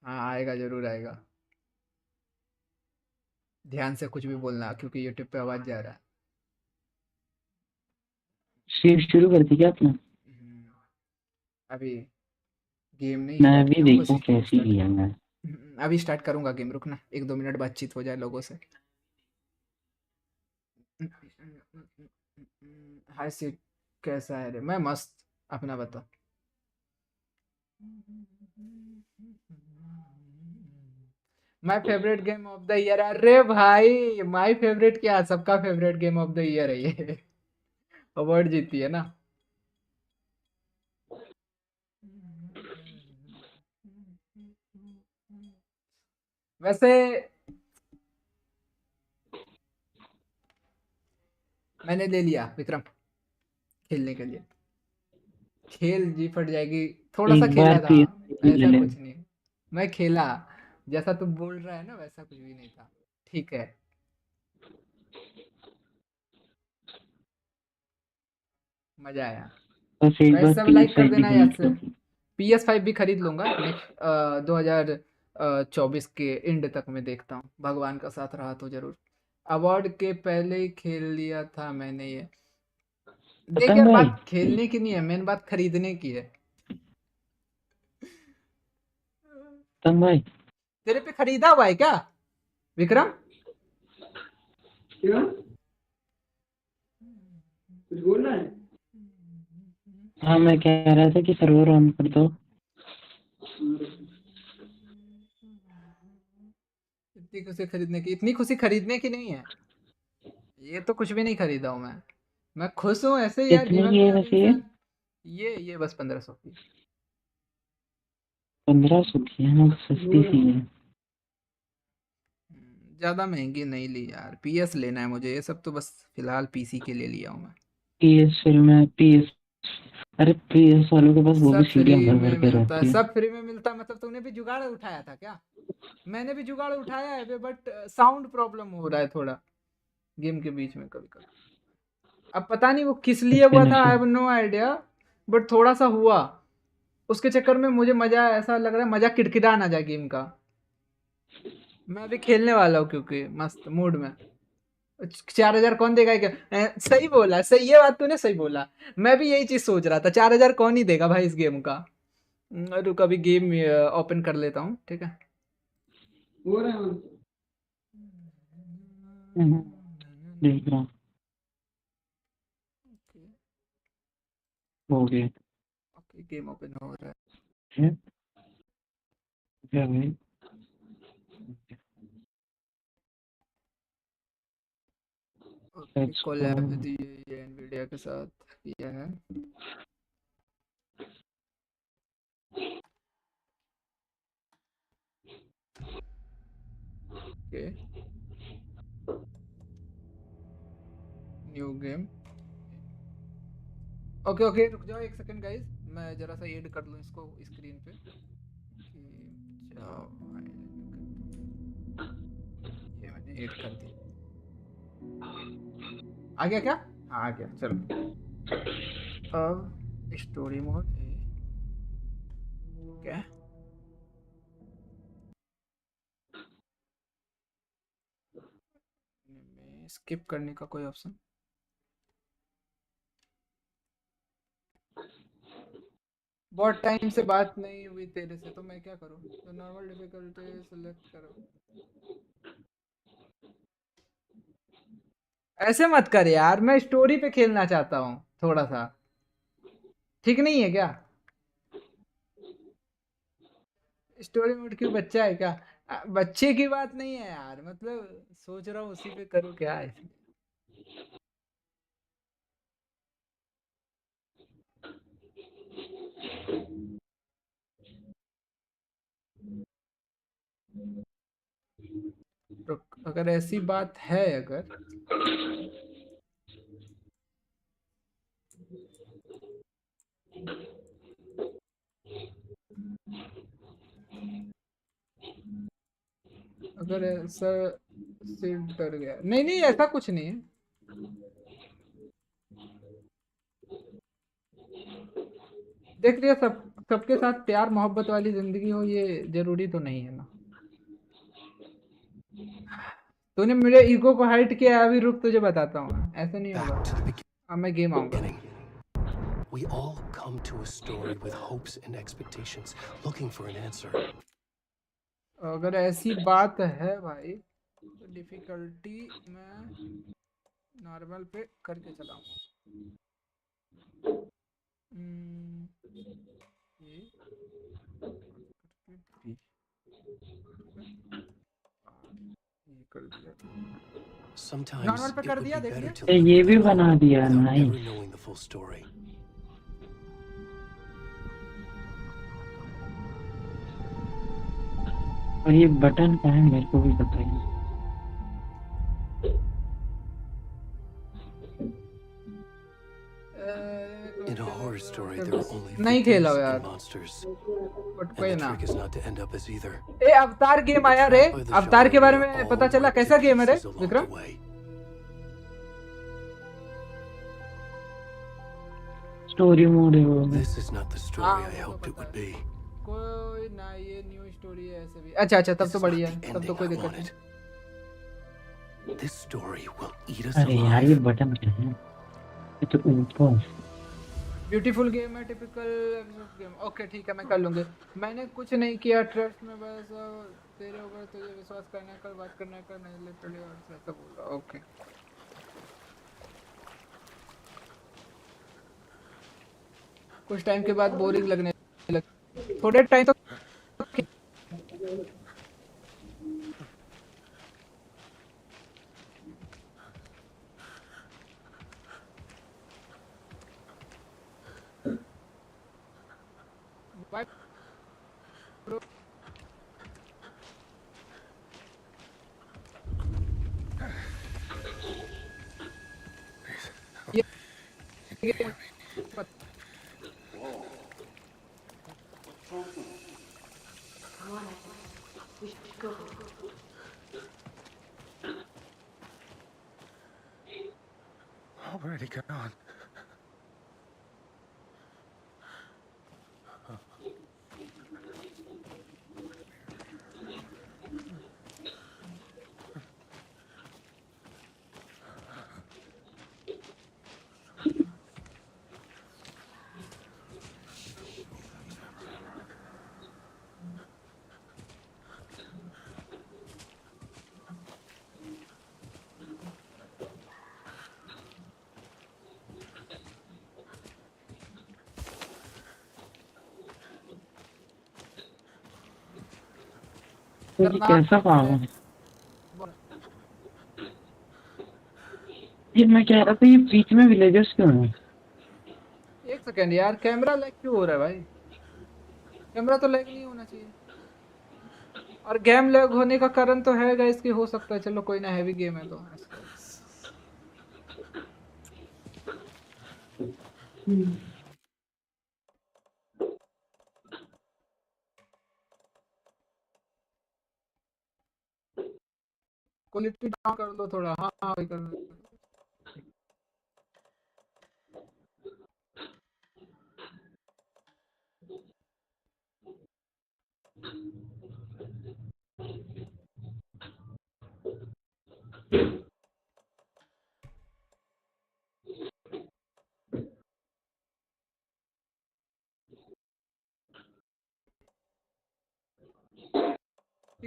हाँ आएगा, जरूर आएगा। ध्यान से कुछ भी बोलना क्योंकि यूट्यूब पे आवाज जा रहा है। स्ट्रीम शुरू कर दी क्या आपने? अभी गेम नहीं मैं स्टार्ट अभी किया हूँ, बस देखूं कैसी स्टार्ट। गेम है। अभी स्टार्ट करूंगा गेम, रुकना 1-2 मिनट बातचीत हो जाए लोगों से। हाय सीट, कैसा है रे? मैं मस्त, अपना बता। My favourite game of the year, अरे भाई माय फेवरेट क्या, सबका favourite game of the year है ये। अवार्ड जीती है ना। वैसे मैंने ले लिया विक्रम खेलने के लिए। खेल जी फट जाएगी। थोड़ा सा एक बार खेला था, ले ऐसा ले। कुछ नहीं। मैं खेला, जैसा तू बोल रहा है ना वैसा कुछ भी नहीं था। ठीक है, मजा आया। बस एक गाइस बार सब लाइक कर PS5 भी देना याद खरीद से। लो। PS5 भी खरीद लूंगा नेक्स्ट 2024 के एंड तक में, देखता हूँ भगवान का साथ रहा तो जरूर। अवार्ड के पहले ही खेल लिया था मैंने ये। देख पतंग यार, भाई। बात खेलने की नहीं है, मेन बात खरीदने की है। पतंग भाई। तेरे पे खरीदा हुआ है क्या विक्रम? क्या कुछ बोल रहा है? हाँ मैं कह रहा था कि सर्वर ऑन कर दो। इतनी खुशी खरीदने की नहीं है। ये तो कुछ भी नहीं खरीदा हूँ मैं खुश हूँ ऐसे यार, कितने जीवन की में है हर वैसे ये? इंसान। ये बस 1500 की। 1500 की है ना, सस्ती सी है। ज्यादा महंगी नहीं ली यार, PS लेना है मुझे, ये सब तो बस फिलहाल PC के लिए लिया हूँ मैं। PS फिल्म है PS। अरे PS वालों के पास वो भी सब सीढ़ियाँ फ्री भर में भर के मिलता है, रहती है। सब फ्री में मिलता है, मतलब तूने भी जुगाड़ उठाया था क्या? मैंने भी जुगाड़ उठाया है बट साउंड प्रॉब्लम हो रहा है थोड़ा गेम के बीच में कभी कभी। अब पता नहीं वो किस लिए किस पे हुआ था, आई नशे? Have no idea. बट थोड़ा सा हुआ, उसके चक्कर में मुझे मजा ऐसा लग रहा है, मजा किरकिरा ना जाए गेम का। मैं अभी खेलने वाला हूँ क्योंकि मस्त मूड में। 4,000 कौन देगा क्या? सही बोला, सही, ये बात तूने सही बोला। मैं भी यही चीज सोच रहा था, 4,000 कौन ही देगा भाई इस गेम का। रुक अभी गेम ओपन कर लेता हूँ, ठीक है। हो रहा है देख रहा हूँ। हो गया ओके गेम ओपन हो रहा है क्या भाई? है। Okay let's go. Collab with ये एनवीडिया के साथ किया है। Okay new game. Okay okay रुक जाओ एक सेकंड गाइस, मैं जरा सा ऐड कर लूँ इसको स्क्रीन पे कि जाओ। ये मैंने ऐड कर दी। आ गया क्या? हाँ आ गया, चलो। अब स्टोरी मोड क्या, स्किप करने का कोई ऑप्शन? बहुत टाइम से बात नहीं हुई तेरे से, तो मैं क्या करूँ? तो नॉर्मल डिफिकल्टी सेलेक्ट करो। ऐसे मत कर यार, मैं स्टोरी पे खेलना चाहता हूँ थोड़ा सा। ठीक नहीं है क्या? स्टोरी मोड क्यों, बच्चा है क्या? बच्चे की बात नहीं है यार, मतलब सोच रहा हूँ उसी पे करूँ क्या है। रुक, अगर ऐसी बात है अगर, अगर ऐसा सिर डर गया, नहीं नहीं ऐसा कुछ नहीं है। देख लिया सब, सबके साथ प्यार मोहब्बत वाली जिंदगी हो, ये जरूरी तो नहीं है ना। तूने मेरे ईगो को हर्ट किया, अभी रुक तुझे बताता हूँ मैं। ऐसे नहीं होगा, अब मैं गेम आऊंगा। We all come to a story with hopes and expectations, looking for an answer. अगर ऐसी बात है भाई तो डिफिकल्टी मैं नॉर्मल पे करके चलाऊंगा। ये कर दिया, Sometimes नॉर्मल पे it कर would दिया, be देख better लिया। to live ये भी without बना hope, दिया, without nice. ever knowing the full story. और ये बटन क्या है मेरे को भी बताइए। In a horror story, there are only नहीं खेला victims यार, and monsters, बट and कोई the ना। trick is not to end up as either. ए अवतार गेम आया रे, Trapped by the अवतार के genre, बारे we में are पता all चला ripped कैसा to गेम है रे pieces along Vikram? the way. Story mode है वो। This is not the story हाँ, I वो तो hoped it पता would है। be. कोई ना, ये न्यू स्टोरी है ऐसे भी। अच्छा अच्छा, तब This तो is not बढ़िया the है, तब तो ending कोई I दिक्कत नहीं। wanted. This story will eat us अरे यार ये alive. बटन क्या है? ये तो ऊपर। ब्यूटीफुल गेम है, टिपिकल गेम। ओके ठीक है, मैं कर लूंगी। मैंने कुछ नहीं किया, ट्रस्ट में बस तेरे ऊपर तुझे विश्वास करने का, बात करने का नहीं, लिटरली और ऐसा बोल रहा। ओके कुछ टाइम के बाद बोरिंग लगने लगी, थोड़े टाइम तो बाय ब्रो। ये गेम Already gone. तो ये कैसा काम है? ये मैं कह रहा था ये बीच में विलेजर्स क्यों हैं? एक सेकेंड यार, कैमरा लैग क्यों हो रहा है भाई? कैमरा तो लैग नहीं होना चाहिए, और गेम लैग होने का कारण तो है गाइस कि हो सकता है, चलो कोई ना, हैवी गेम है तो क्वालिटी डाउन कर दो थोड़ा। हाँ हाँ वही कर दो।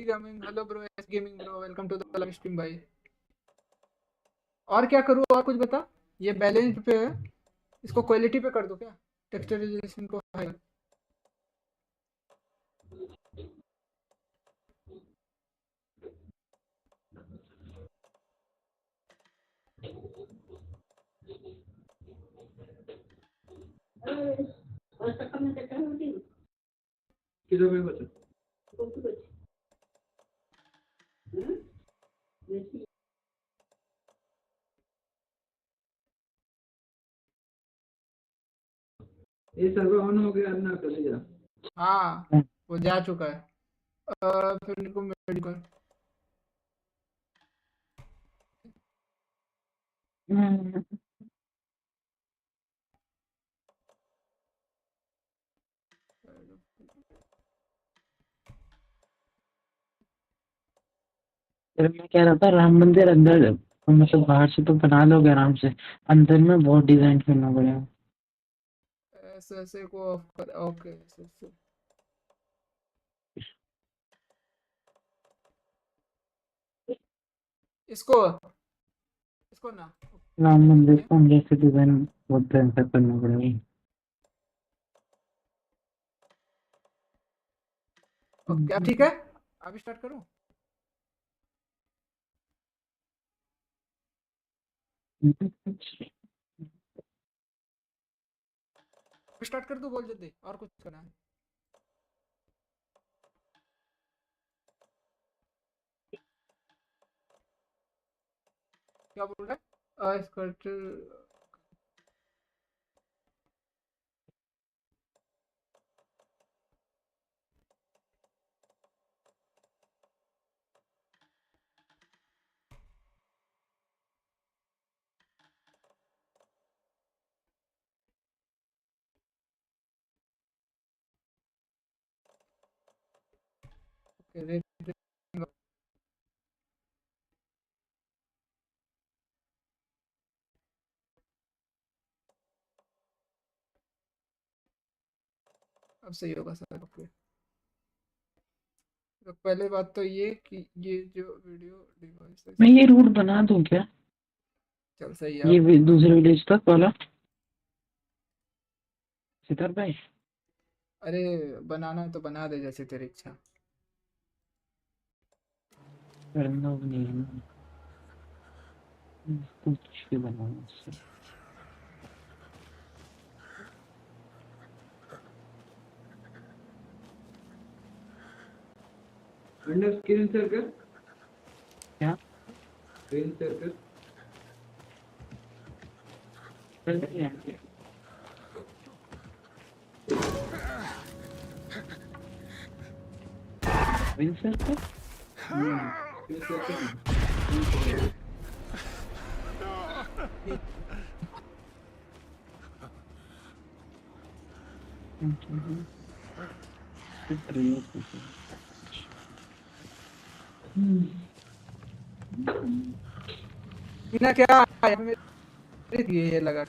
Gaming, hello bro, ace gaming bro, welcome to the live stream भाई। और क्या करूँ, और कुछ बता। ये बैलेंस पे है, इसको क्वालिटी पे कर दो क्या, टेक्सचर रेजोल्यूशन को हाई। किलो में बचा ये सर्वर ऑन हो गया ना, चले जा। हाँ वो जा चुका है। फिर इनको मेडिकल फिर मैं कह रहा था राम मंदिर अंदर मतलब बाहर से तो बना लोगे आराम से, अंदर में बहुत डिजाइन करना पड़ेगा। ऐसे ऐसे को ऑफ कर, ओके ऐसे ऐसे। इसको इसको ना राम मंदिर ये को अंदर से डिजाइन बहुत भयंकर करना पड़ेगा। ओके अब ठीक है, अभी स्टार्ट करूं? स्टार्ट कर दूं? बोल जल्दी, और कुछ करना है? क्या बोल रहा है? स्कर्ट अब सही होगा सर। ओके, तो पहले बात तो ये कि ये जो वीडियो डिवाइस है, मैं ये रूट बना दूं क्या? चल सही है ये अब। दूसरे विलेज तक वाला सिद्धार्थ भाई। अरे बनाना है तो बना दे, जैसे तेरी इच्छा। करना भी नहीं है ना, कुछ भी बनाना उससे। अंडर स्क्रीन शेयर कर, क्या स्क्रीन शेयर कर। कर दिया है? विंसर को स्क्रीन शेयर कर ना। ना क्या मेरे ये लगा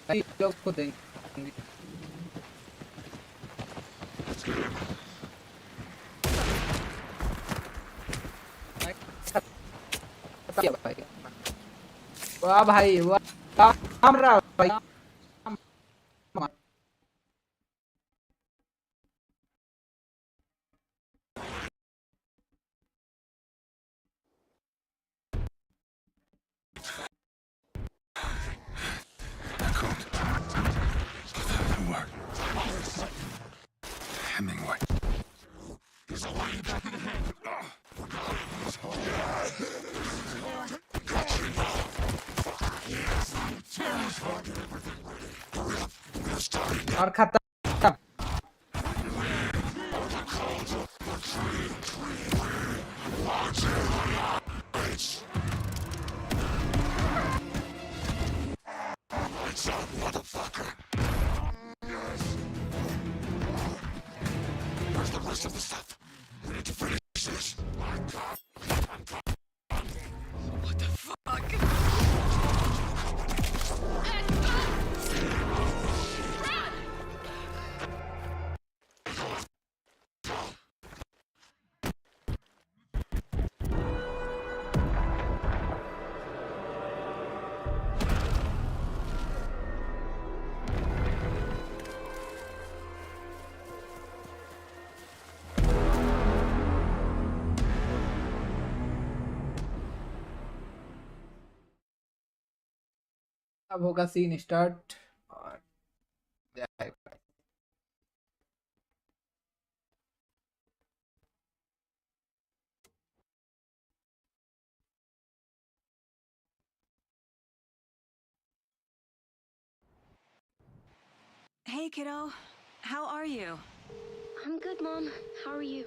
भाई लोग को देंगे। भाई वाह भाई वाह, काम रहा भाई। Hemingway. और खत्म। अब होगा सीन स्टार्ट और जाएगा। Hey, kiddo. How are you? I'm good, Mom. How are you?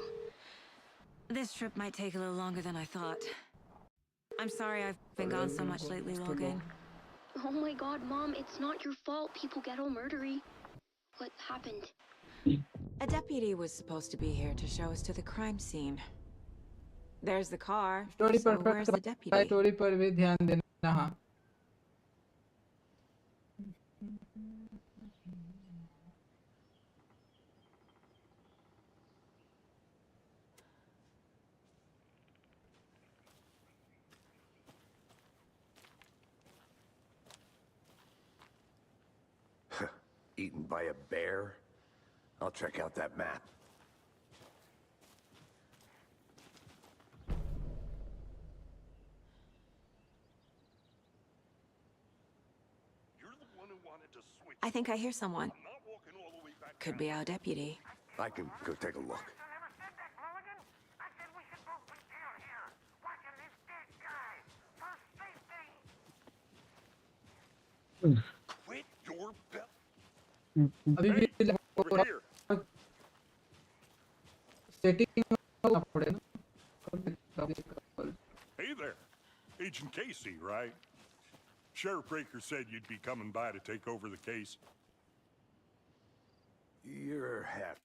This trip might take a little longer than I thought. I'm sorry I've been gone so much lately, Logan. Oh my god, Mom, it's not your fault people get all murdery. What happened? A deputy was supposed to be here to show us to the crime scene. There's the car, story so perfect where's the है, deputy? Story पर भी ध्यान देना। हाँ Eaten by a bear? I'll check out that map. You're the one who wanted to switch. I think I hear someone. I'm not walking all the way back. Could be our deputy. I can go take a look. Quit your bell. अभी भी Over here. Setting करना पड़ेगा। Hey there. Agent Casey, right? Sheriff Breaker said you'd be coming by to take over the case. You're half.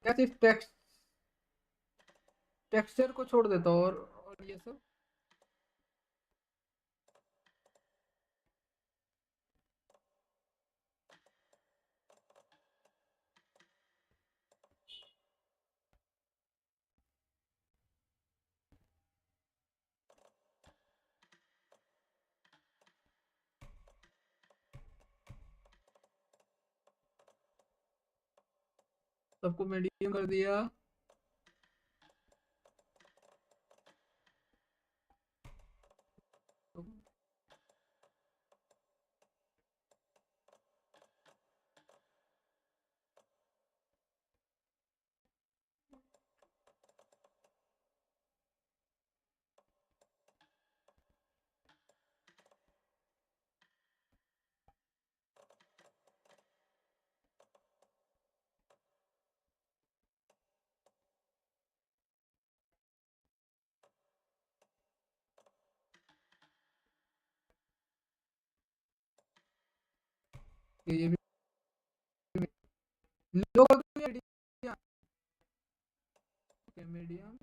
क्या सिर्फ texture को छोड़ देता हूँ और ये सब सबको मीडियम कर दिया। ये भी लो कर दूं या मीडियम।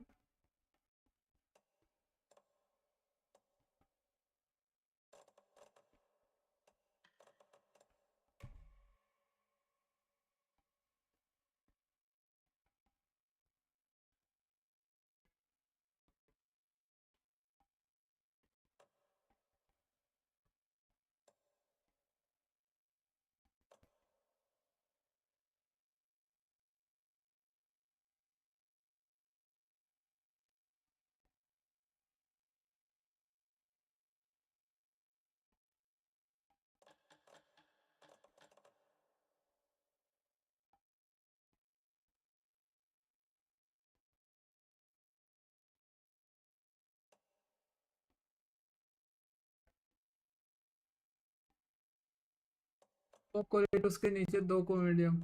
2 को रेट उसके नीचे 2 को मीडियम।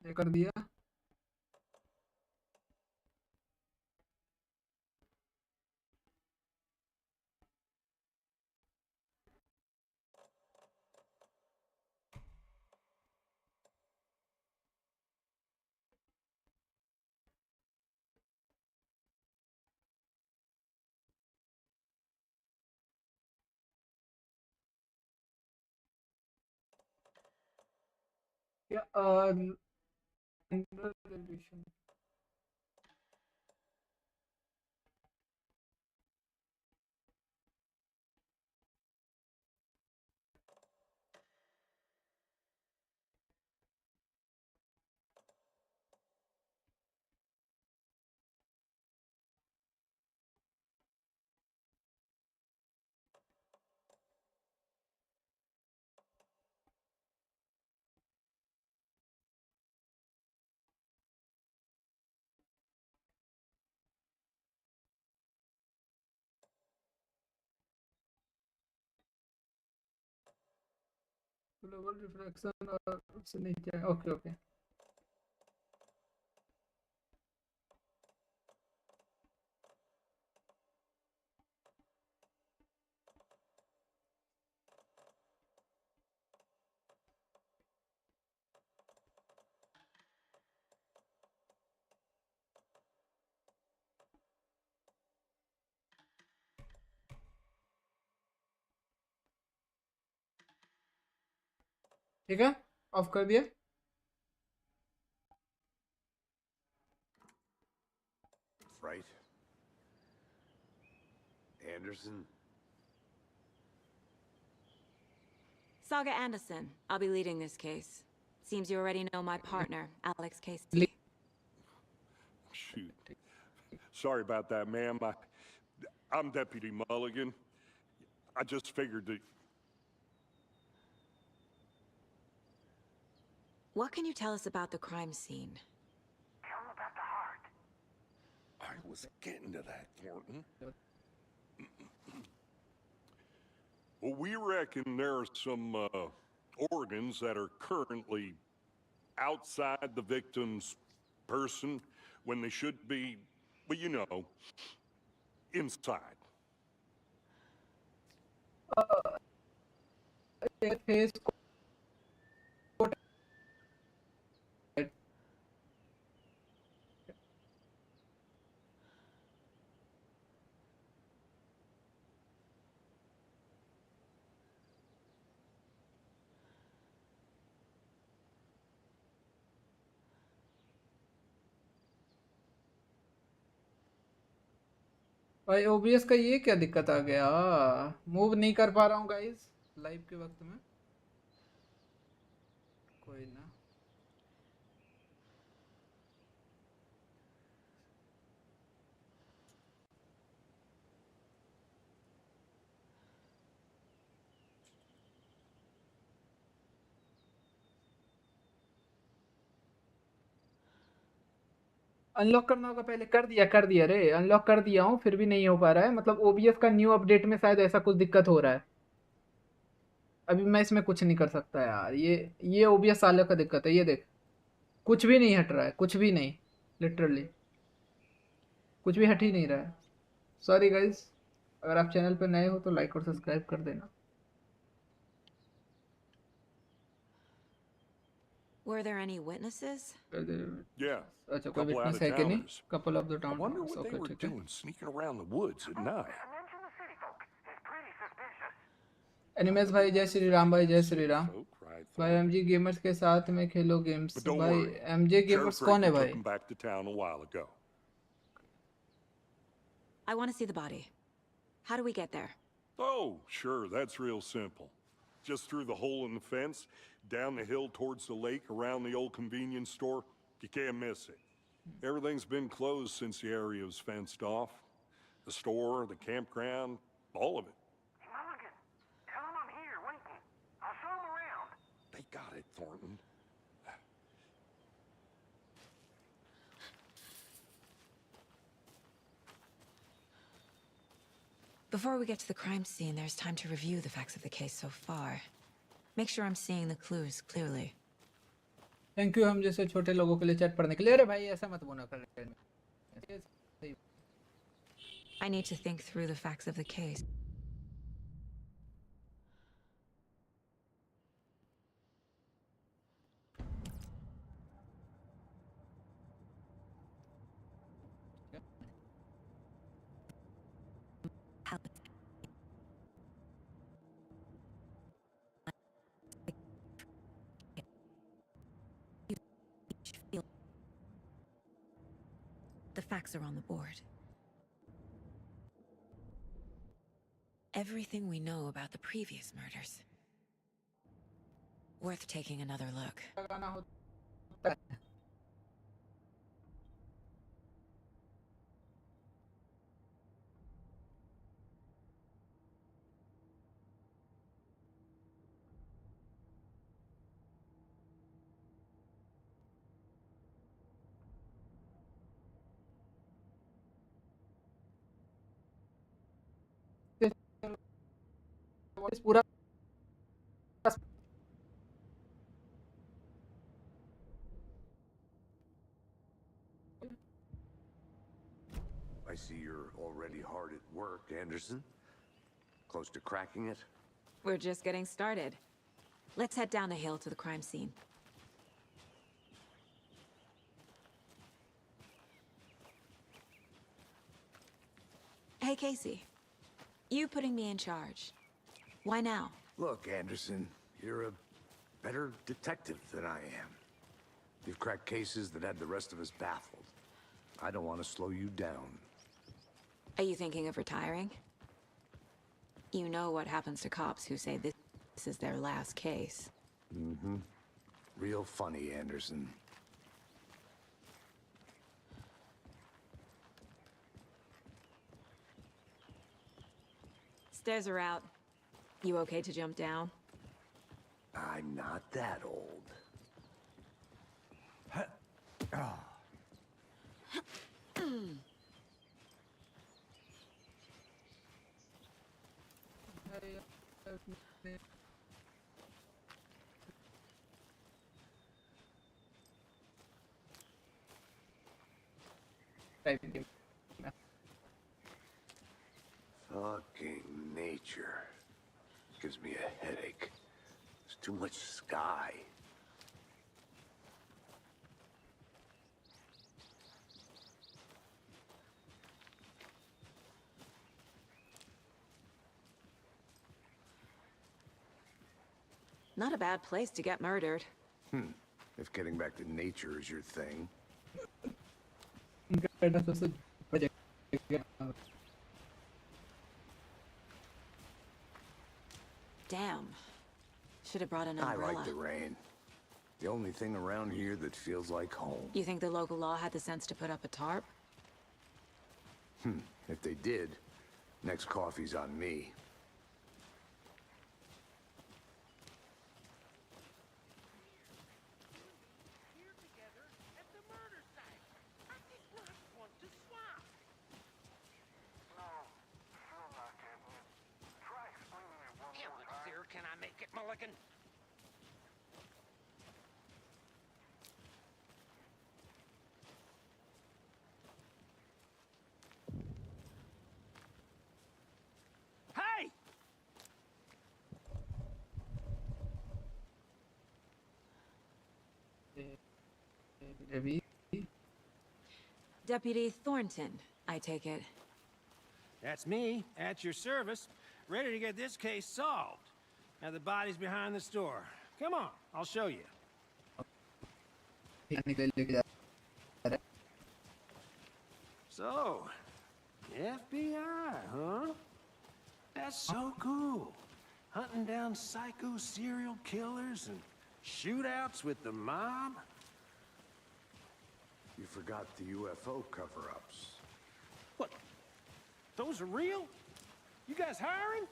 ये कर दिया। या ग्लोबल रिफ्लेक्शन और उससे नीचे। Okay okay. ठीक है, ऑफ कर दिया। Right? Anderson? Saga Anderson. I'll be leading this case. Seems you already know my partner, Alex Casey. Shoot. Sorry about that, ma'am. I'm Deputy Mulligan. I just figured that... What can you tell us about the crime scene? Tell him about the heart. I was getting to that, Thornton. Well, we reckon there are some organs that are currently outside the victim's person when they should be, well, you know, inside. Face भाई OBS का ये क्या दिक्कत आ गया? Move नहीं कर पा रहा हूँ गाइस लाइव के वक्त में। कोई ना। अनलॉक करना होगा पहले। कर दिया रे, अनलॉक कर दिया हूँ फिर भी नहीं हो पा रहा है। मतलब ओबीएस का न्यू अपडेट में शायद ऐसा कुछ दिक्कत हो रहा है। अभी मैं इसमें कुछ नहीं कर सकता यार। ये ओबीएस सालों का दिक्कत है। ये देख, कुछ भी नहीं हट रहा है, कुछ भी नहीं। लिटरली कुछ भी हट ही नहीं रहा है। सॉरी गाइस, अगर आप चैनल पर नए हो तो लाइक और सब्सक्राइब कर देना। Were there any witnesses? Yeah, अच्छा, कोई couple विटनेस है कि नहीं? out-of-towners. Couple of the I town. wonder what they okay were ठीक है। doing sneaking around the woods at night. Animes भाई जय श्री राम। भाई जय श्री राम। Folk, right, भाई Thornton? एमजी गेमर्स के साथ में खेलो गेम्स। But don't भाई worry. एमजे गेमर्स Sheriff कौन है Raker भाई? took him back to town a while ago. I want to see the body. How do we get there? Oh, sure, that's real simple. Just through the hole in the fence, down the hill towards the lake, around the old convenience store. You can't miss it. Everything's been closed since the area was fenced off. The store, the campground, all of it. Mulligan, tell him I'm here waiting. I'll show him around. They got it Thornton. Before we get to the crime scene, there's time to review the facts of the case so far. Make sure I'm seeing the clues clearly. Thank you हम जैसे छोटे लोगों के लिए chat पढ़ने के लिए। अरे भाई ऐसा मत बोला कर। I need to think through the facts of the case. The facts are on the board. Everything we know about the previous murders. Worth taking another look. पूरा I see you're already hard at work, Anderson. Close to cracking it? We're just getting started. Let's head down the hill to the crime scene. Hey, Casey. You putting me in charge. Why now? Look, Anderson, you're a better detective than I am. You've cracked cases that had the rest of us baffled. I don't want to slow you down. Are you thinking of retiring? You know what happens to cops who say this is their last case. Mm-hmm. Real funny, Anderson. Stairs are out. You okay to jump down? I'm not that old. Fucking nature. Gives me a headache. There's too much sky. Not a bad place to get murdered. If getting back to nature is your thing. Damn. Should have brought an I umbrella. like the rain. The only thing around here that feels like home. You think the local law had the sense to put up a tarp? If they did, next coffee's on me. Can I make it, Mulligan? Hey! Deputy Thornton, I take it. That's me, at your service, ready to get this case solved. Now the body's behind the store. Come on, I'll show you. So, FBI, huh? That's so cool. Hunting down psycho serial killers and shootouts with the mob. You forgot the UFO cover-ups. What? Those are real? You guys hiring?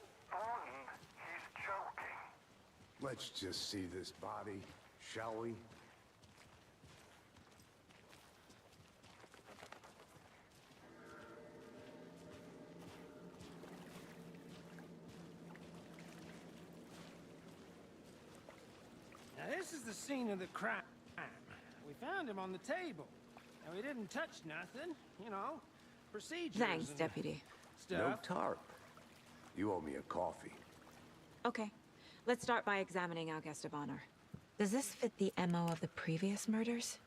Let's just see this body, shall we? Now this is the scene of the crime. We found him on the table. And we didn't touch nothing, you know, procedures. Thanks, and Deputy. No stuff. tarp. You owe me a coffee. Okay, let's start by examining our guest of honor. Does this fit the MO of the previous murders?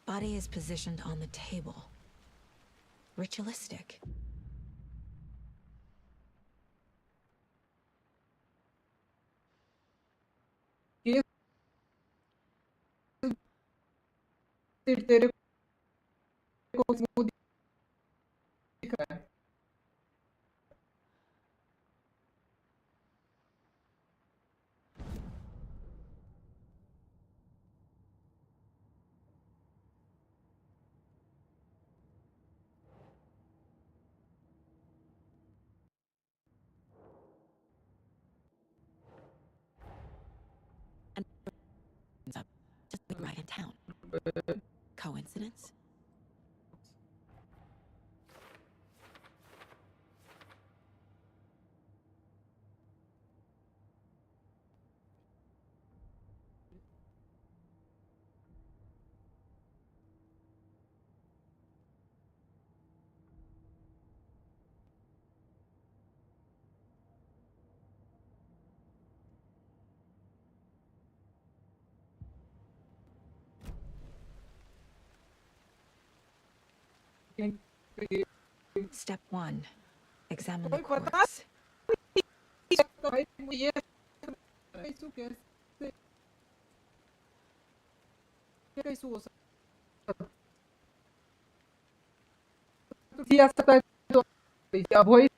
Body is positioned on the table. Ritualistic. ये तेरे को smooth दिख रहा है। Just like right in town. Coincidence? Step 1. Examine the corpse. भाई ये कैसे कैसे हो सकता है तो avoid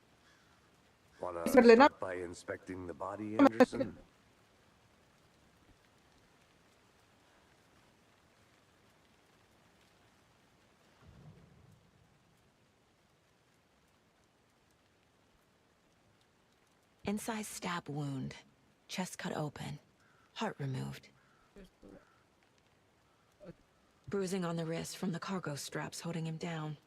Wanna कर लेना start by inspecting the body, Anderson? Incised stab wound. Chest cut open. Heart removed. Bruising on the wrist from the cargo straps holding him down.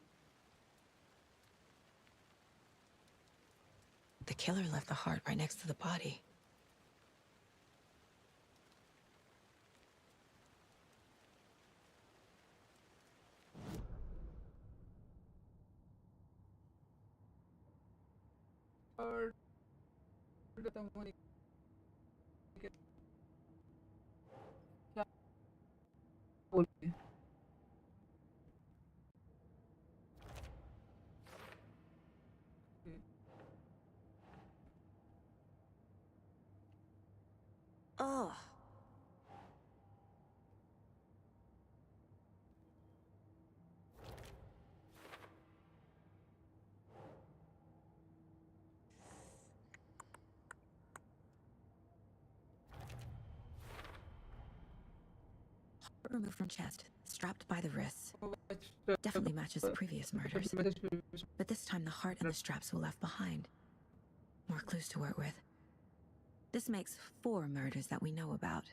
The killer left the heart right next to the body. Ugh. Removed from chest, strapped by the wrists. Definitely matches the previous murders. But this time the heart and the straps were left behind. More clues to work with. This makes 4 murders that we know about.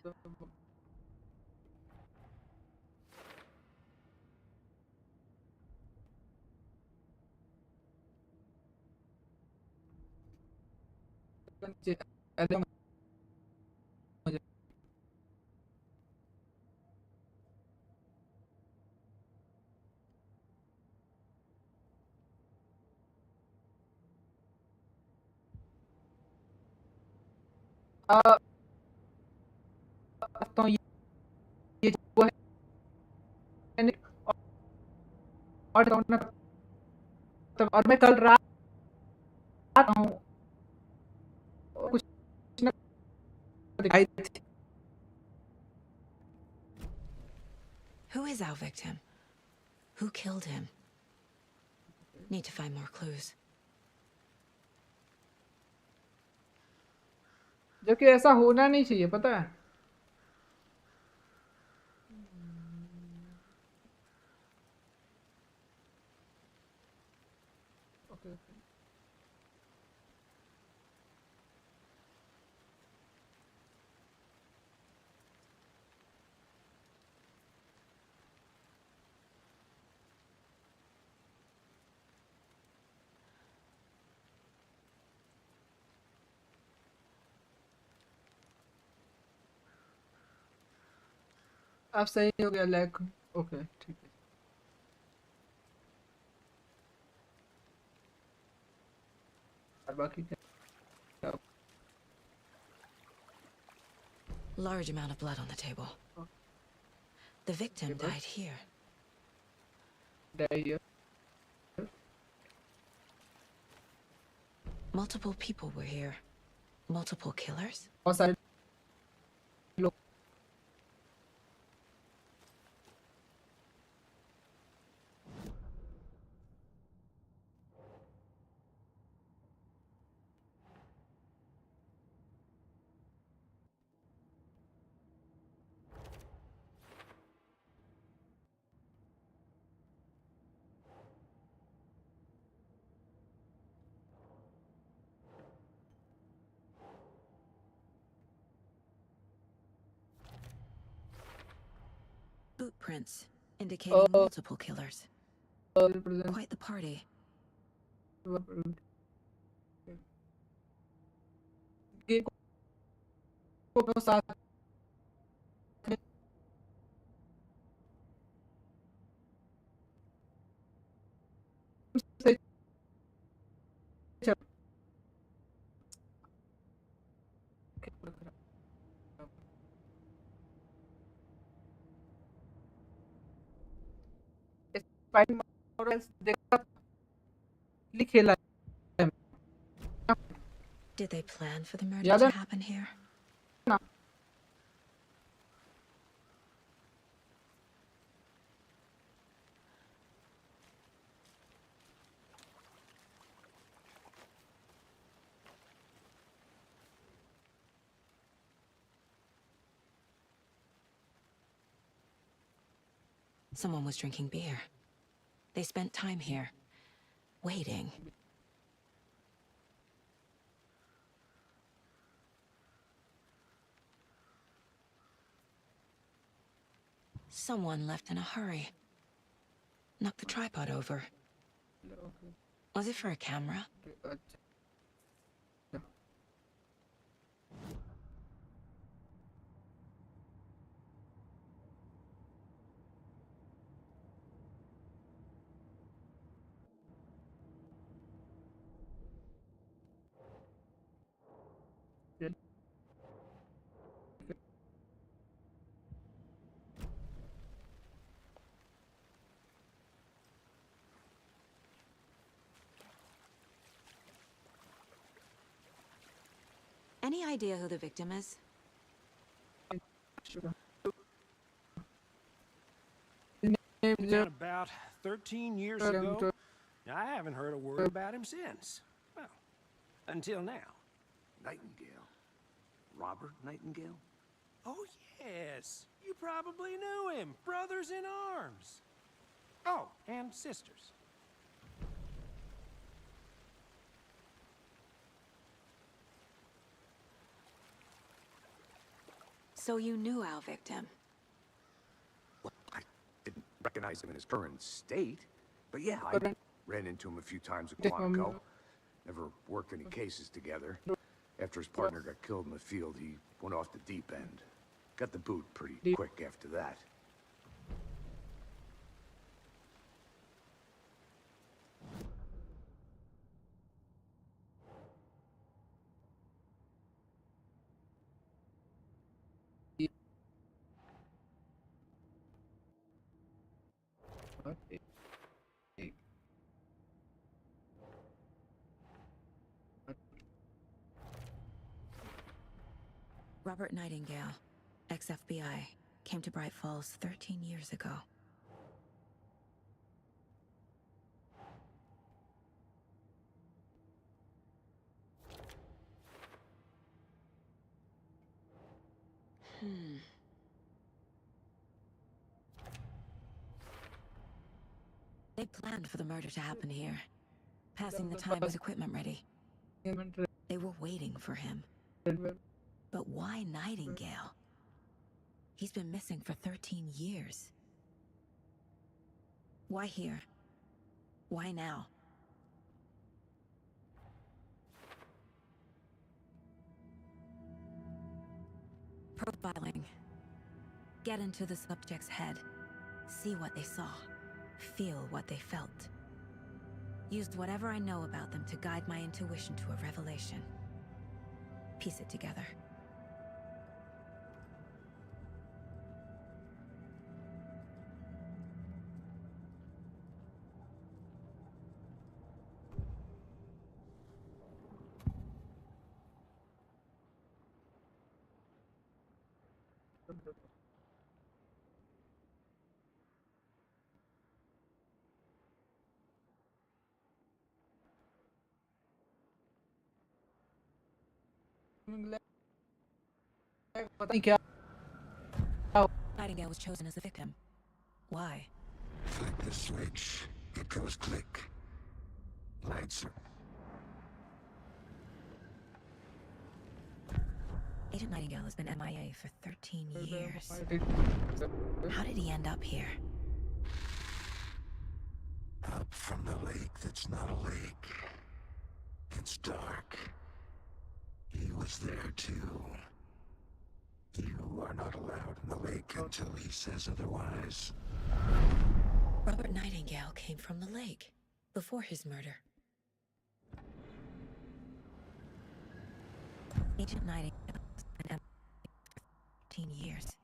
तो ये वो है और मैं कल रात हूँ कुछ न दिखाई थी। Who is our victim? Who killed him? Need to find more clues. जो कि ऐसा होना नहीं चाहिए, पता है। अब सही हो गया लाइक। ओके ठीक है। और बाकी क्या? Large amount of blood on the table. The victim died here. Died here. Multiple people were here. Multiple killers? बहुत सारे लोग। Boot prints indicating multiple killers. represent Quite the party. Game को अपने साथ में सही चल। इस फाइट मॉडल्स देखा खेला है Did they plan for the murder याद to है happen here? ना? Someone was drinking beer. They spent time here, waiting. Someone left in a hurry. Knocked the tripod over. Was it for a camera? Any idea who the victim is? Down about 13 years ago. I haven't heard a word about him since. Well, until now. Nightingale? Robert Nightingale? Oh, yes. You probably knew him. Brothers in arms. Oh, and sisters. So you knew our victim? Well, I didn't recognize him in his current state. But yeah, I ran into him a few times at Quantico. Never worked any cases together. After his partner got killed in the field, he went off the deep end. Got the boot pretty quick after that. Robert Nightingale, ex-FBI, came to Bright Falls 13 years ago. They planned for the murder to happen here, passing the time with equipment ready. They were waiting for him. But why Nightingale? He's been missing for 13 years. Why here? Why now? Profiling. Get into the subject's head. See what they saw. Feel what they felt. Used whatever I know about them to guide my intuition to a revelation. Piece it together. पता नहीं क्या Nightingale was chosen as the victim. Why? Flick the switch. It goes click. Lights are... Agent Nightingale has been MIA for 13 years. How did he end up here? Up from the lake that's not a lake. It's dark. He was there too. You are not allowed in the lake until he says otherwise. Robert Nightingale came from the lake before his murder. Agent Nightingale has been MIA for 13 years.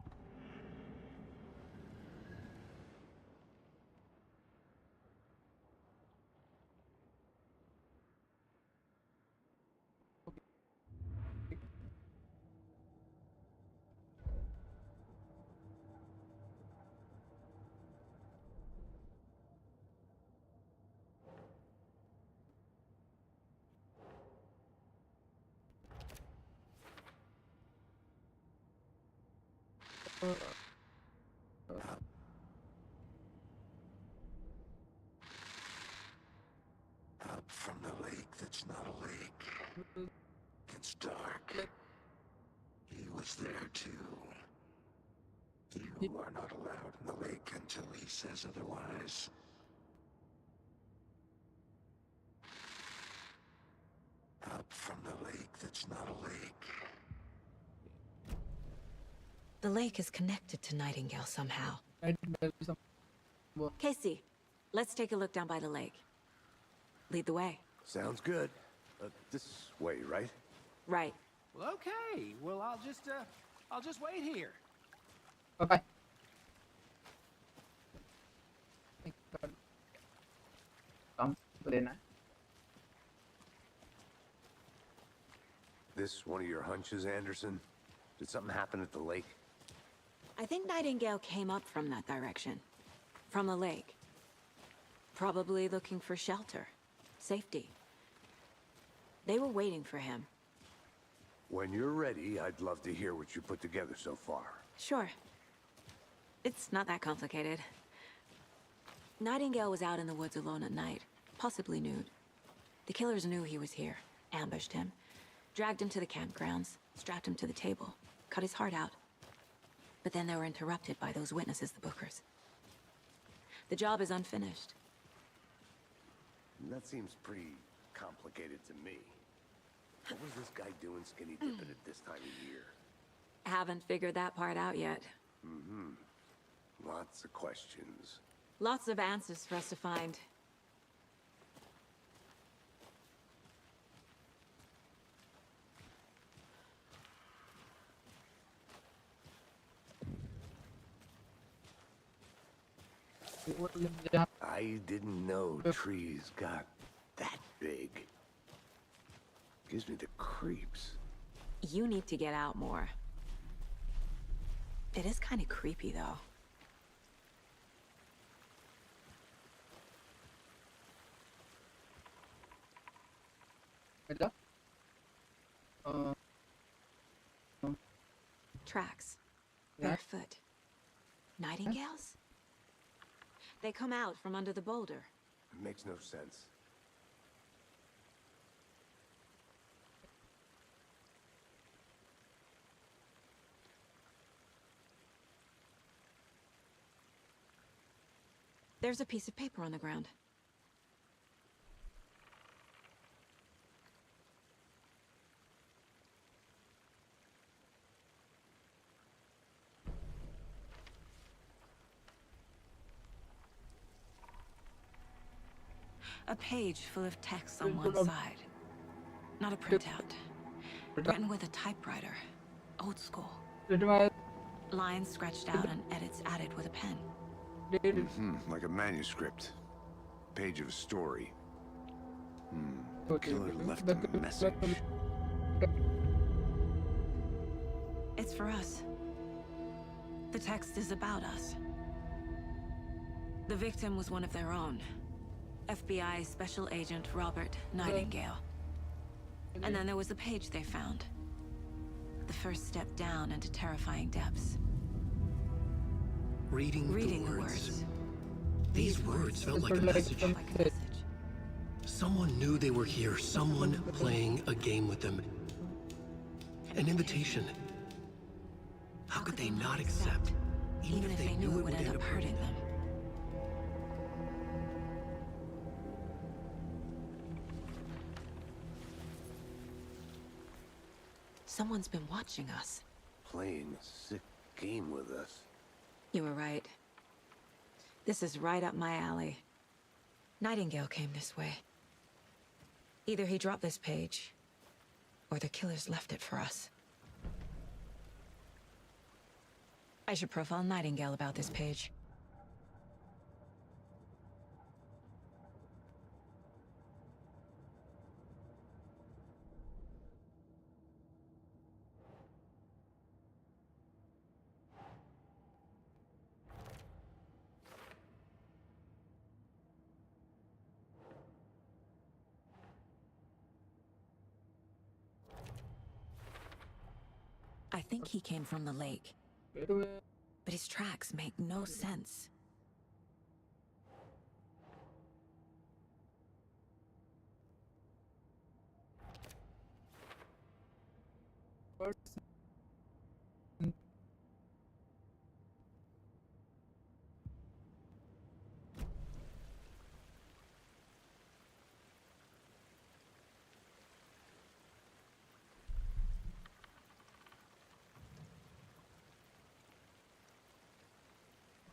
Up from the lake that's not a lake. It's dark. He was there too. You are not allowed in the lake until he says otherwise. Up from the lake that's not a lake. The lake is connected to Nightingale somehow. Casey, let's take a look down by the lake. Lead the way. Sounds good. This way, right? Right. Well, okay. Well, I'll just wait here. Bye. काम तो लेना है. This one of your hunches, Anderson? Did something happen at the lake? I think Nightingale came up from that direction. From the lake. Probably looking for shelter. Safety. They were waiting for him. When you're ready, I'd love to hear what you put together so far. Sure. It's not that complicated. Nightingale was out in the woods alone at night, possibly nude. The killers knew he was here, ambushed him, dragged him to the campgrounds, strapped him to the table, cut his heart out. But then they were interrupted by those witnesses, the Bookers. The job is unfinished. That seems pretty complicated to me. What was this guy doing skinny dipping at this time of year? Haven't figured that part out yet. Lots of questions. Lots of answers for us to find. I didn't know trees got that big. Gives me the creeps. You need to get out more. It is kind of creepy, though. Tracks. Barefoot. Nightingales? They come out from under the boulder. It makes no sense. There's a piece of paper on the ground. A page full of text on one side. Not a printout. Written with a typewriter. Old school. Lines scratched out and edits added with a pen. Like a manuscript. Page of a story. Killer left a message. It's for us. The text is about us. The victim was one of their own. FBI Special Agent Robert Nightingale. And then there was the page they found. The first step down into terrifying depths. Reading the words. These words felt like a message. Someone knew they were here. Someone playing a game with them. An invitation. How could they not accept, even if they knew it would end up hurting them? Someone's been watching us. Playing a sick game with us. You were right. This is right up my alley. Nightingale came this way. Either he dropped this page, or the killers left it for us. I should profile Nightingale about this page. I think he came from the lake. But his tracks make no sense.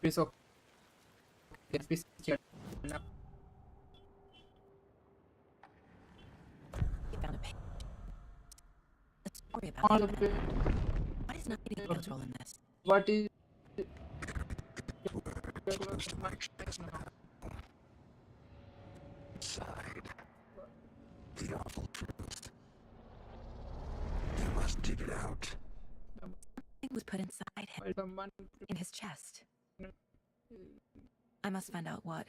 Piece of piece You found a page. A story about all him. of it. What is Nightingale's role in this? What is Inside. The awful truth. You must dig it out. Something was put inside him, someone in his chest. I must find out what.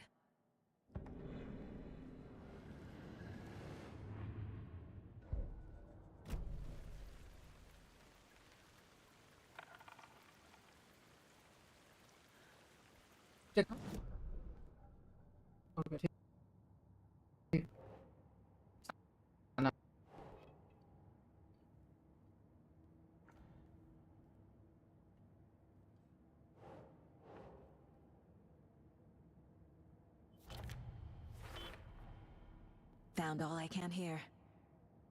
check? Okay, ठीक. Found all I can here.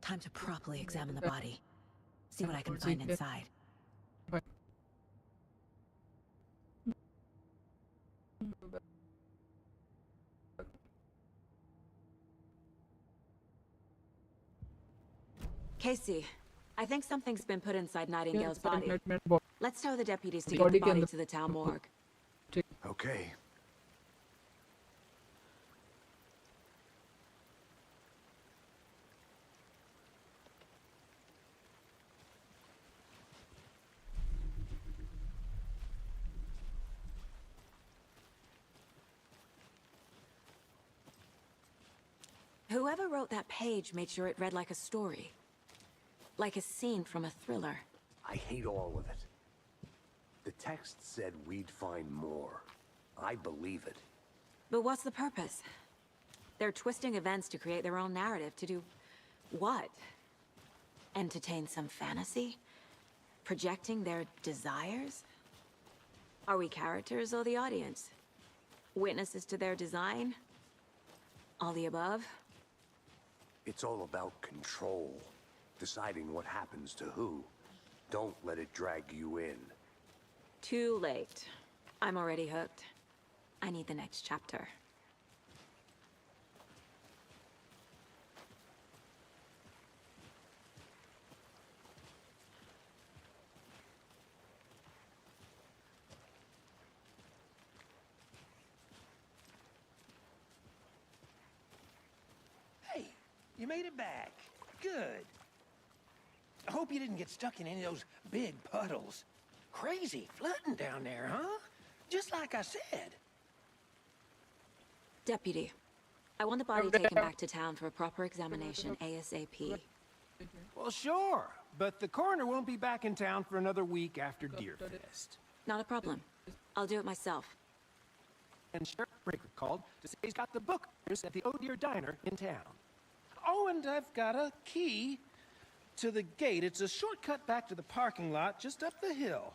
Time to properly examine the body. See what I can find inside. Casey, I think something's been put inside Nightingale's body. Let's tell the deputies to get the body to the town morgue. Okay. Whoever wrote that page made sure it read like a story. Like a scene from a thriller. I hate all of it. The text said we'd find more. I believe it. But what's the purpose? They're twisting events to create their own narrative. To do what? Entertain some fantasy? Projecting their desires? Are we characters or the audience? Witnesses to their design? All the above? It's all about control. Deciding what happens to who. Don't let it drag you in. Too late. I'm already hooked. I need the next chapter. You made it back. Good. I hope you didn't get stuck in any of those big puddles. Crazy flooding down there, huh? Just like I said. Deputy, I want the body taken back to town for a proper examination ASAP. Well, sure. But the coroner won't be back in town for another week after Deerfest. Not a problem. I'll do it myself. And Sheriff Breaker called to say he's got the bookers at the Oh Dear Diner in town. Oh, and I've got a key to the gate. It's a shortcut back to the parking lot just up the hill.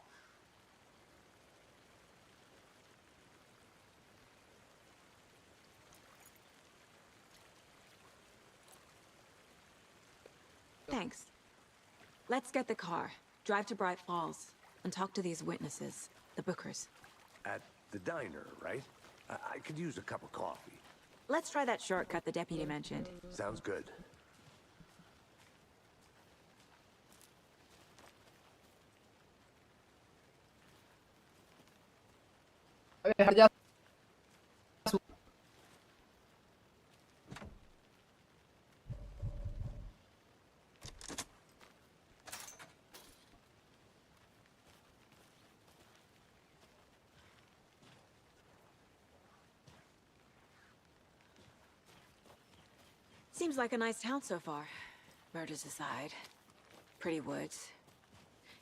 Thanks. Let's get the car, drive to Bright Falls, and talk to these witnesses, the bookers. At the diner, right? I could use a cup of coffee. Let's try that shortcut the deputy mentioned. Sounds good. अबे हट जा। Seems like a nice town so far. Murders aside. Pretty woods.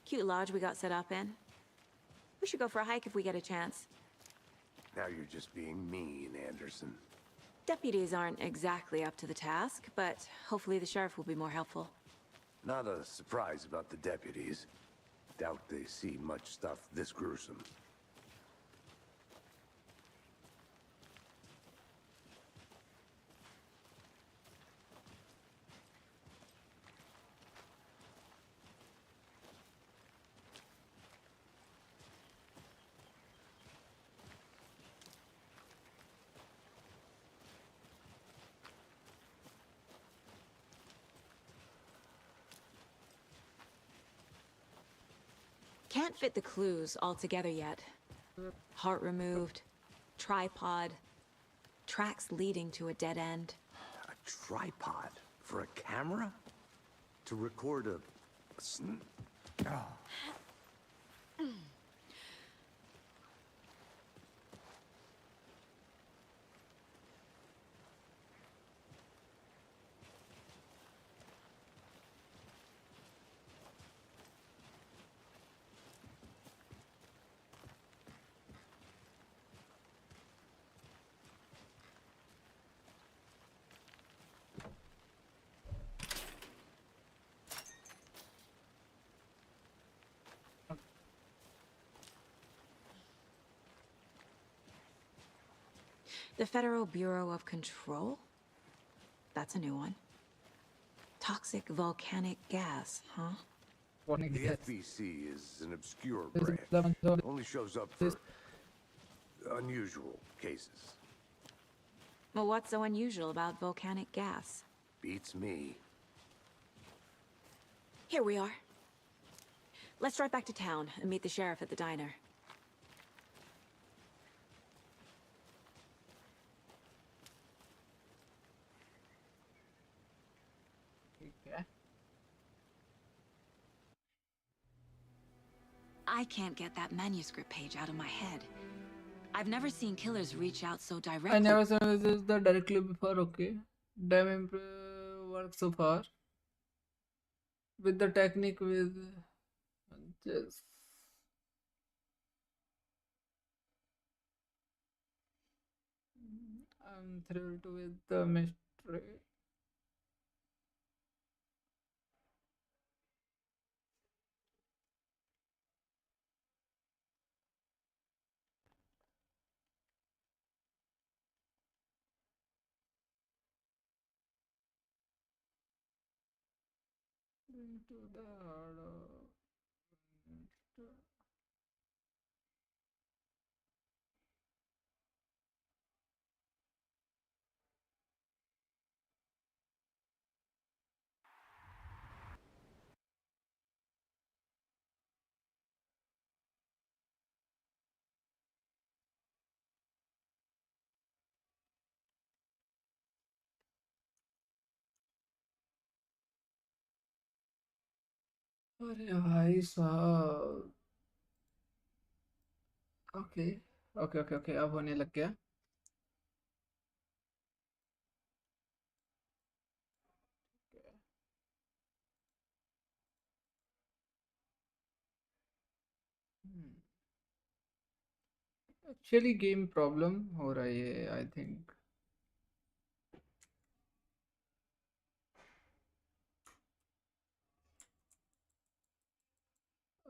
Cute lodge we got set up in. We should go for a hike if we get a chance. Now you're just being mean, Anderson. Deputies aren't exactly up to the task, but hopefully the sheriff will be more helpful. Not a surprise about the deputies. Doubt they see much stuff this gruesome. Can't fit the clues all together yet. Heart removed, tripod, tracks leading to a dead end. A tripod for a camera? To record a... The Federal Bureau of Control? That's a new one. Toxic volcanic gas, huh? The FBC is an obscure branch. Only shows up for unusual cases. Well, what's so unusual about volcanic gas? Beats me. Here we are. Let's drive back to town and meet the sheriff at the diner. I can't get that manuscript page out of my head. I've never seen killers reach out so directly. I never saw this the directly before. Okay, damn work so far with the technique with just. I'm thrilled with the mystery. Into the heart of अरे भाई साहब। Okay okay okay okay, अब होने लग गया। Actually game problem हो रही है आई थिंक।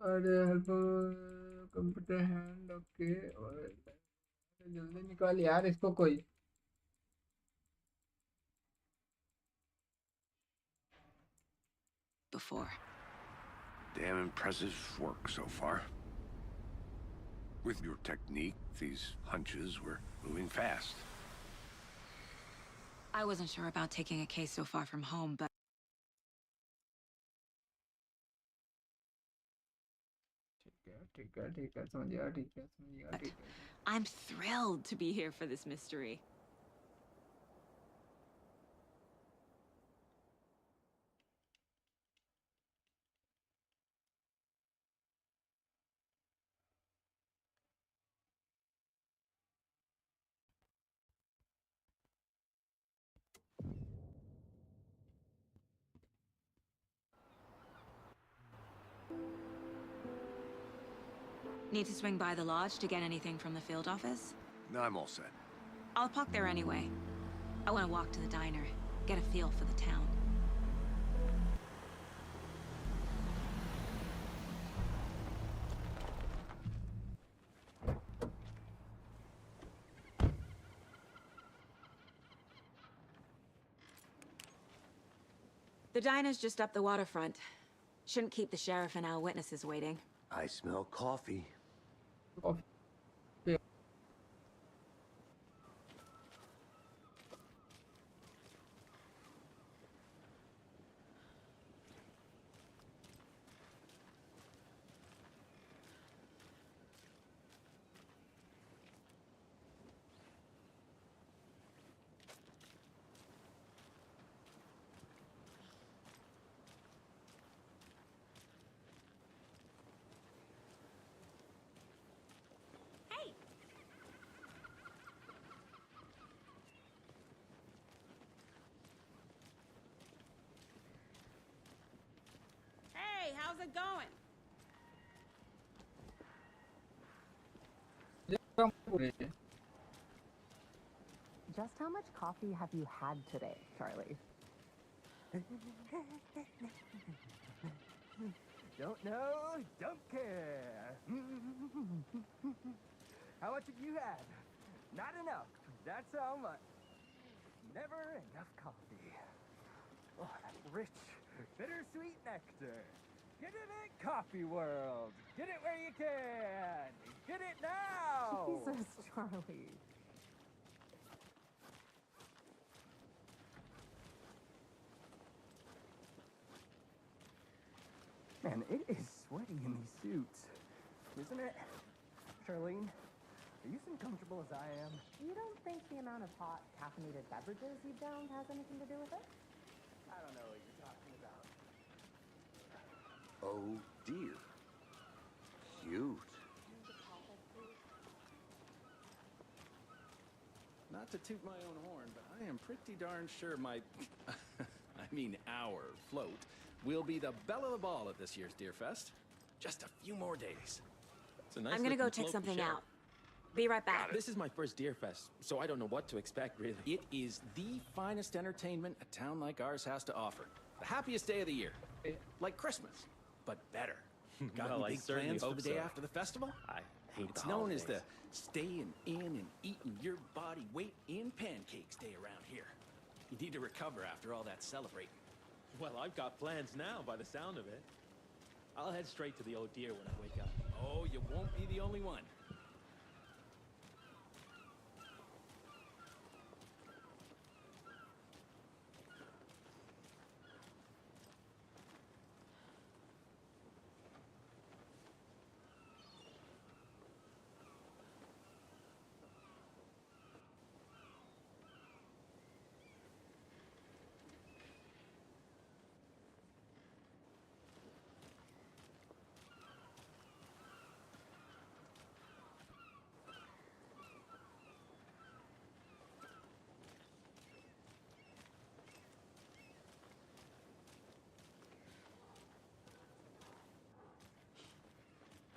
अरे हेल्प, कंप्यूटर हैंड ओके। और जल्दी निकाल यार इसको कोई। Before. Damn impressive work so far. With your technique, these hunches were moving fast. I wasn't sure about taking a case so far from home, but ठीक है ठीक है, समझ गया, ठीक है समझ गया, ठीक है। I'm thrilled to be here for this mystery. Need to swing by the lodge to get anything from the field office? No, I'm all set. I'll park there anyway. I want to walk to the diner, get a feel for the town. The diner's just up the waterfront. Shouldn't keep the sheriff and our witnesses waiting. I smell coffee. Hey, how's it going? Just how much coffee have you had today, Charlie? Don't know, don't care. How much have you had? Not enough. That's how much. Never enough coffee. Oh, that rich, bittersweet nectar. Get it at Coffee World. Get it where you can. Get it now. Jesus, Charlie. Man, it is sweaty in these suits, isn't it? Charlene, are you as uncomfortable as I am? You don't think the amount of hot, caffeinated beverages you've downed has anything to do with it? I don't know what you're talking about. Oh dear. Cute. Not to toot my own horn, but I am pretty darn sure my, I mean our float will be the belle of the ball at this year's Deer Fest. Just a few more days. It's a nice I'm gonna go looking check float something to share. out. Be right back. This is my first Deer Fest, so I don't know what to expect, really. It is the finest entertainment a town like ours has to offer. The happiest day of the year. Like Christmas, but better. Got Well, I any big certainly plans for hope the day so. after the festival? I hate It's the known as the holidays. staying in and eating your body weight in pancakes day around here. You need to recover after all that celebrating. Well, I've got plans now by the sound of it. I'll head straight to the old deer when I wake up. Oh, you won't be the only one.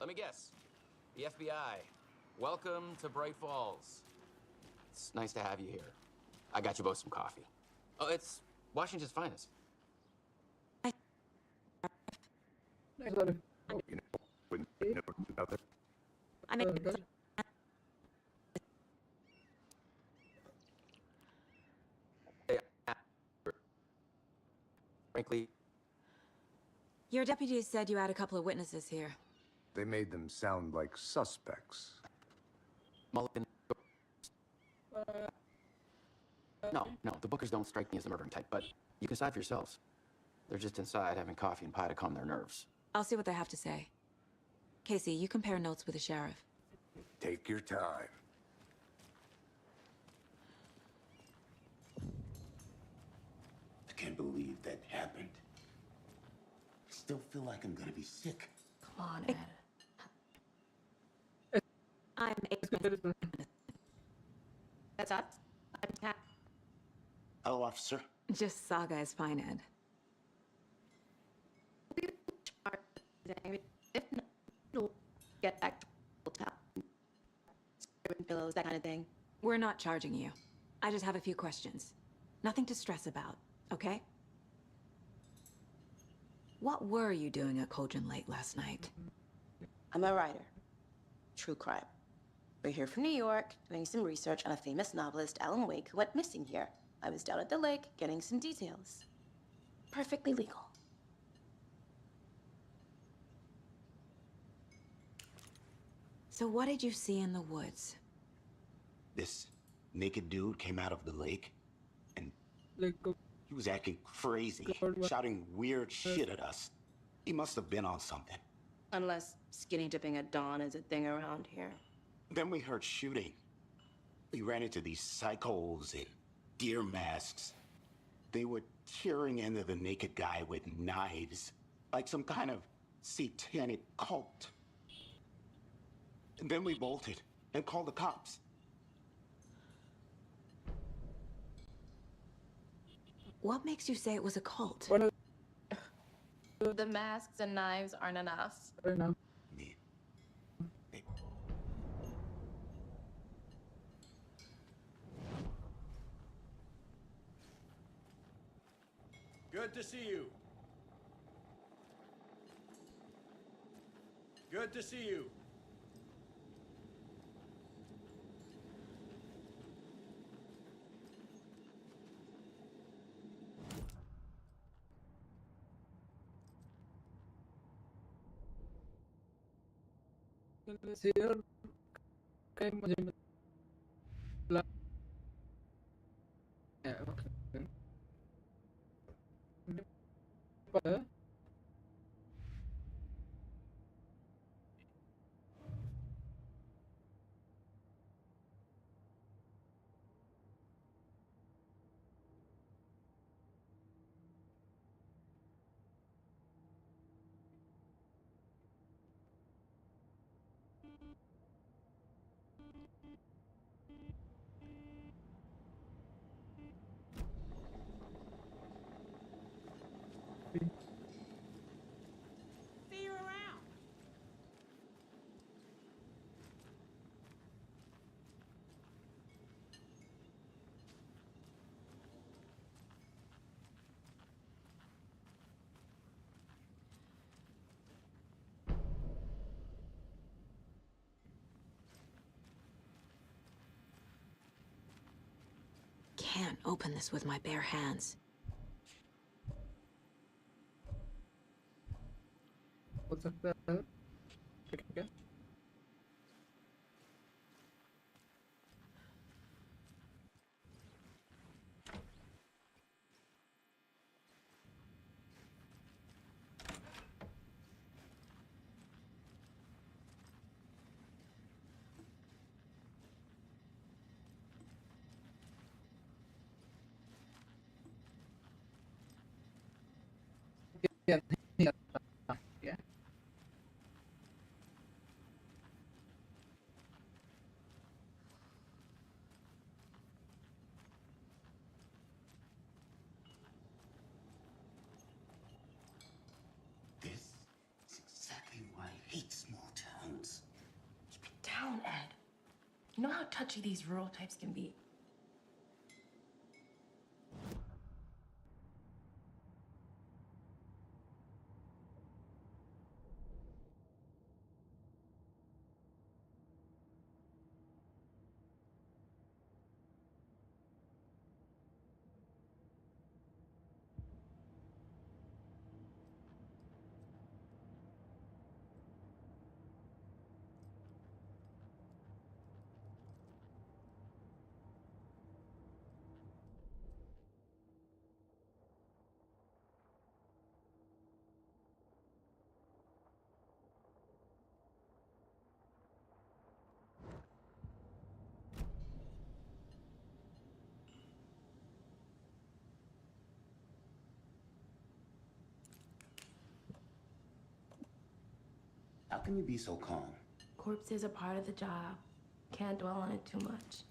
Let me guess. The FBI. Welcome to Bright Falls. It's nice to have you here. I got you both some coffee. Oh, it's Washington's finest. You know, wouldn't know about it. I mean, Frankly, your deputies said you had a couple of witnesses here. They made them sound like suspects. Mulligan. No, the Bookers don't strike me as the murdering type, but you can decide for yourselves. They're just inside having coffee and pie to calm their nerves. I'll see what they have to say. Casey, you compare notes with the sheriff. Take your time. I can't believe that happened. I still feel like I'm gonna be sick. Come on, Ed. I'm That's us. Hello, officer. Just Saga is fine, Ed. If not, we'll get back to town. Pillows, that kind of thing. We're not charging you. I just have a few questions. Nothing to stress about, okay? What were you doing at Cauldron Lake last night? I'm a writer. True crime. We're here from New York, doing some research on a famous novelist, Alan Wake, who went missing here. I was down at the lake, getting some details. Perfectly legal. So what did you see in the woods? This naked dude came out of the lake, and he was acting crazy, shouting weird shit at us. He must have been on something. Unless skinny dipping at dawn is a thing around here. Then we heard shooting. We ran into these psychos in deer masks. They were tearing into the naked guy with knives, like some kind of satanic cult. And then we bolted and called the cops. What makes you say it was a cult? The masks and knives aren't enough. Good to see you. Good to see you. मुझे See you around. Can't open this with my bare hands. हो सकता है ठीक है Yeah. This is exactly why I hate small towns. You know how touchy these rural types can be. How can you be so calm? Corpses are part of the job. Can't dwell on it too much.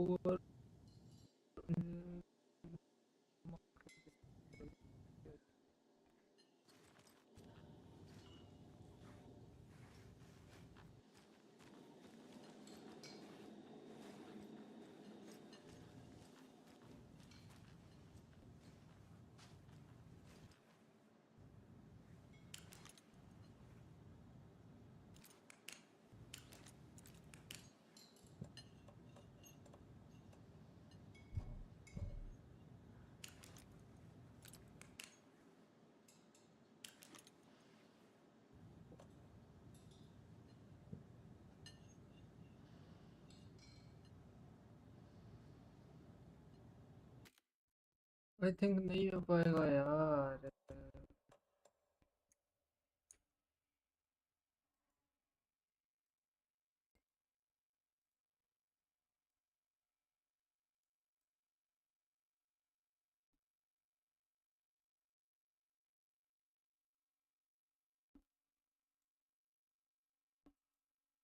और I think नहीं हो पाएगा यार।